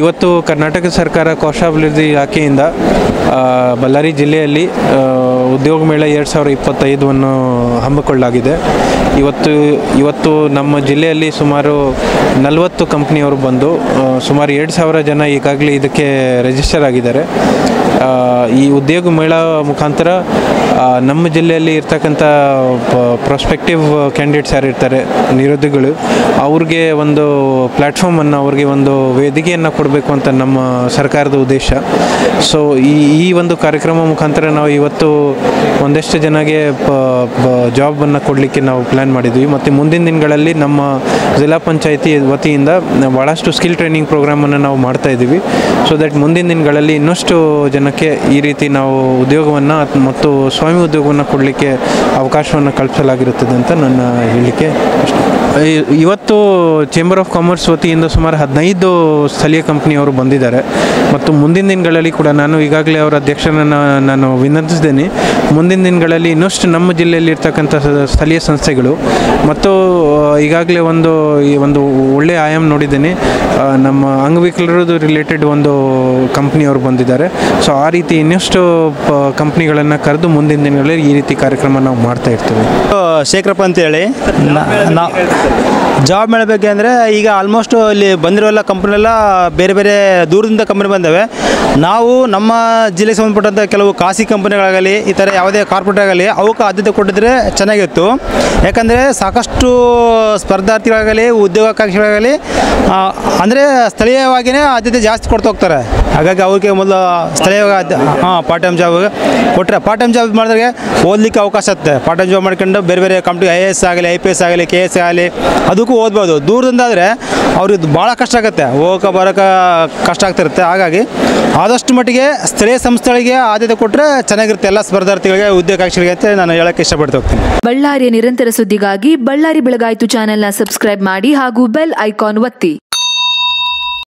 ಇವತ್ತು ಕರ್ನಾಟಕ ಸರ್ಕಾರ ಕೌಶಲಾಭಿವೃದ್ಧಿ ಇಲಾಖೆಯಿಂದ ಬಳ್ಳಾರಿ ಜಿಲ್ಲೆಯಲ್ಲಿ ಉದ್ಯೋಗ ಮೇಳ 2025 ಹಮ್ಮಿಕೊಳ್ಳಲಾಗಿದೆ. ಇವತ್ತು ನಮ್ಮ ಜಿಲ್ಲೆಯಲ್ಲಿ ಸುಮಾರು 40 ಕಂಪ್ನಿಯವರು ಬಂದು ಸುಮಾರು 2,000 ಜನ ಈಗಾಗಲೇ ಇದಕ್ಕೆ ರಿಜಿಸ್ಟರ್ ಆಗಿದ್ದಾರೆ. ಈ ಉದ್ಯೋಗ ಮೇಳ ಮುಖಾಂತರ ನಮ್ಮ ಜಿಲ್ಲೆಯಲ್ಲಿ ಇರ್ತಕ್ಕಂಥ ಪ್ರಾಸ್ಪೆಕ್ಟಿವ್ ಕ್ಯಾಂಡಿಡೇಟ್ಸ್ ಯಾರು ಇರ್ತಾರೆ, ನಿರುದ್ಯೋಗಿಗಳು, ಅವ್ರಿಗೆ ಒಂದು ಪ್ಲ್ಯಾಟ್ಫಾರ್ಮನ್ನು, ಅವ್ರಿಗೆ ಒಂದು ವೇದಿಕೆಯನ್ನು ಕೊಡಬೇಕು ಅಂತ ನಮ್ಮ ಸರ್ಕಾರದ ಉದ್ದೇಶ. ಸೊ ಈ ಒಂದು ಕಾರ್ಯಕ್ರಮ ಮುಖಾಂತರ ನಾವು ಇವತ್ತು ಒಂದಷ್ಟು ಜನಗೆ ಜಾಬನ್ನು ಕೊಡಲಿಕ್ಕೆ ನಾವು ಪ್ಲ್ಯಾನ್ ಮಾಡಿದ್ವಿ. ಮತ್ತು ಮುಂದಿನ ದಿನಗಳಲ್ಲಿ ನಮ್ಮ ಜಿಲ್ಲಾ ಪಂಚಾಯಿತಿ ವತಿಯಿಂದ ಭಾಳಷ್ಟು ಸ್ಕಿಲ್ ಟ್ರೈನಿಂಗ್ ಪ್ರೋಗ್ರಾಮನ್ನು ನಾವು ಮಾಡ್ತಾಯಿದ್ದೀವಿ. ಸೊ ದಟ್ ಮುಂದಿನ ದಿನಗಳಲ್ಲಿ ಇನ್ನಷ್ಟು ಜನಕ್ಕೆ ಈ ರೀತಿ ನಾವು ಉದ್ಯೋಗವನ್ನು ಮತ್ತು ಸ್ವಯಂ ಉದ್ಯೋಗವನ್ನು ಕೊಡಲಿಕ್ಕೆ ಅವಕಾಶವನ್ನು ಕಲ್ಪಿಸಲಾಗಿರುತ್ತದೆ ಅಂತ ನನ್ನ ಹೇಳಲಿಕ್ಕೆ ಇಷ್ಟ. ಇವತ್ತು ಚೇಂಬರ್ ಆಫ್ ಕಾಮರ್ಸ್ ವತಿಯಿಂದ ಸುಮಾರು 15 ಸ್ಥಳೀಯ ಕಂಪ್ನಿಯವರು ಬಂದಿದ್ದಾರೆ. ಮತ್ತು ಮುಂದಿನ ದಿನಗಳಲ್ಲಿ ಕೂಡ ನಾನು ಈಗಾಗಲೇ ಅವರ ಅಧ್ಯಕ್ಷರನ್ನು ನಾನು ವಿನಂತಿಸಿದ್ದೇನೆ. ಮುಂದಿನ ದಿನಗಳಲ್ಲಿ ಇನ್ನಷ್ಟು ನಮ್ಮ ಜಿಲ್ಲೆಯಲ್ಲಿ ಇರ್ತಕ್ಕಂಥ ಸ್ಥಳೀಯ ಸಂಸ್ಥೆಗಳು ಮತ್ತು ಈಗಾಗಲೇ ಒಂದು ಒಳ್ಳೆಯ ಆಯಾಮ ನೋಡಿದ್ದೇನೆ, ನಮ್ಮ ಅಂಗವಿಕಲರದ್ದು ರಿಲೇಟೆಡ್ ಒಂದು ಕಂಪ್ನಿಯವರು ಬಂದಿದ್ದಾರೆ. ಸೊ ಆ ರೀತಿ ಇನ್ನಷ್ಟು ಕಂಪ್ನಿಗಳನ್ನು ಕರೆದು ಮುಂದಿನ ದಿನಗಳಲ್ಲಿ ಈ ರೀತಿ ಕಾರ್ಯಕ್ರಮ ನಾವು ಮಾಡ್ತಾ ಇರ್ತೀವಿ. ಶೇಖರಪ್ಪ ಅಂತೇಳಿ ಜಾಬ್ ಮೇಳ ಬಗ್ಗೆ ಅಂದರೆ ಈಗ ಆಲ್ಮೋಸ್ಟ್ ಇಲ್ಲಿ ಬಂದಿರೋಲ್ಲ ಕಂಪ್ನಿಯೆಲ್ಲ ಬೇರೆ ಬೇರೆ ದೂರದಿಂದ ಕಂಪ್ನಿ ಬಂದವೆ. ನಾವು ನಮ್ಮ ಜಿಲ್ಲೆಗೆ ಸಂಬಂಧಪಟ್ಟಂಥ ಕೆಲವು ಖಾಸಗಿ ಕಂಪ್ನಿಗಳಾಗಲಿ ಈ ಥರ ಯಾವುದೇ ಕಾರ್ಪೊರೇಟ್ ಆಗಲಿ ಅವಕ್ಕೆ ಆದ್ಯತೆ ಕೊಟ್ಟಿದ್ರೆ ಚೆನ್ನಾಗಿತ್ತು. ಯಾಕಂದರೆ ಸಾಕಷ್ಟು ಸ್ಪರ್ಧಾರ್ಥಿಗಳಾಗಲಿ ಉದ್ಯೋಗಾಕಾಂಕ್ಷಿಗಳಾಗಲಿ ಅಂದರೆ ಸ್ಥಳೀಯವಾಗಿಯೇ ಆದ್ಯತೆ ಜಾಸ್ತಿ ಕೊಡ್ತಾ ಹೋಗ್ತಾರೆ. ಹಾಗಾಗಿ ಅವ್ರಿಗೆ ಮೊದಲು ಸ್ಥಳೀಯವಾಗಿ ಪಾರ್ಟ್ ಟೈಮ್ ಜಾಬ್ ಕೊಟ್ಟರೆ, ಪಾರ್ಟ್ ಟೈಮ್ ಜಾಬ್ ಮಾಡಿದ್ರೆ ಓದಲಿಕ್ಕೆ ಅವಕಾಶ ಇರುತ್ತೆ. ಪಾರ್ಟ್ ಟೈಮ್ ಜಾಬ್ ಮಾಡ್ಕೊಂಡು ಬೇರೆ ಬೇರೆ ಕಂಪ್ನಿ IAS ಆಗಲಿ IPS ಆಗಲಿ KS ಆಗಲಿ ಅದಕ್ಕೂ ಓದ್ಬೋದು. ದೂರದಿಂದ ಆದರೆ ಅವ್ರಿಗೆ ಭಾಳ ಕಷ್ಟ ಆಗುತ್ತೆ, ಹೋಗೋಕೆ ಬರೋಕೆ ಕಷ್ಟ ಆಗ್ತಿರುತ್ತೆ. ಹಾಗಾಗಿ ಆದಷ್ಟು ಮಟ್ಟಿಗೆ ಸ್ಥಳೀಯ ಸಂಸ್ಥೆಗಳಿಗೆ ಆದ್ಯತೆ ಕೊಟ್ಟರೆ ಚೆನ್ನಾಗಿರುತ್ತೆ ಎಲ್ಲ ಸ್ಪರ್ಧಾರ್ಥಿಗಳಿಗೆ ಉದ್ಯೋಗಾಕಾಂಕ್ಷಿಗಳಿಗೆ ಅಂತ ನಾನು ಹೇಳೋಕ್ಕೆ ಇಷ್ಟಪಡ್ತಾ ಹೋಗ್ತೀನಿ. ಬಳ್ಳಾರಿಯ ನಿರಂತರ ಸುದ್ದಿಗಾಗಿ ಬಳ್ಳಾರಿ ಬೆಳಗಾಯಿತು ಚಾನೆಲ್ನ ಸಬ್ಸ್ಕ್ರೈಬ್ ಮಾಡಿ ಹಾಗೂ ಬೆಲ್ ಐಕಾನ್ ಒತ್ತಿ.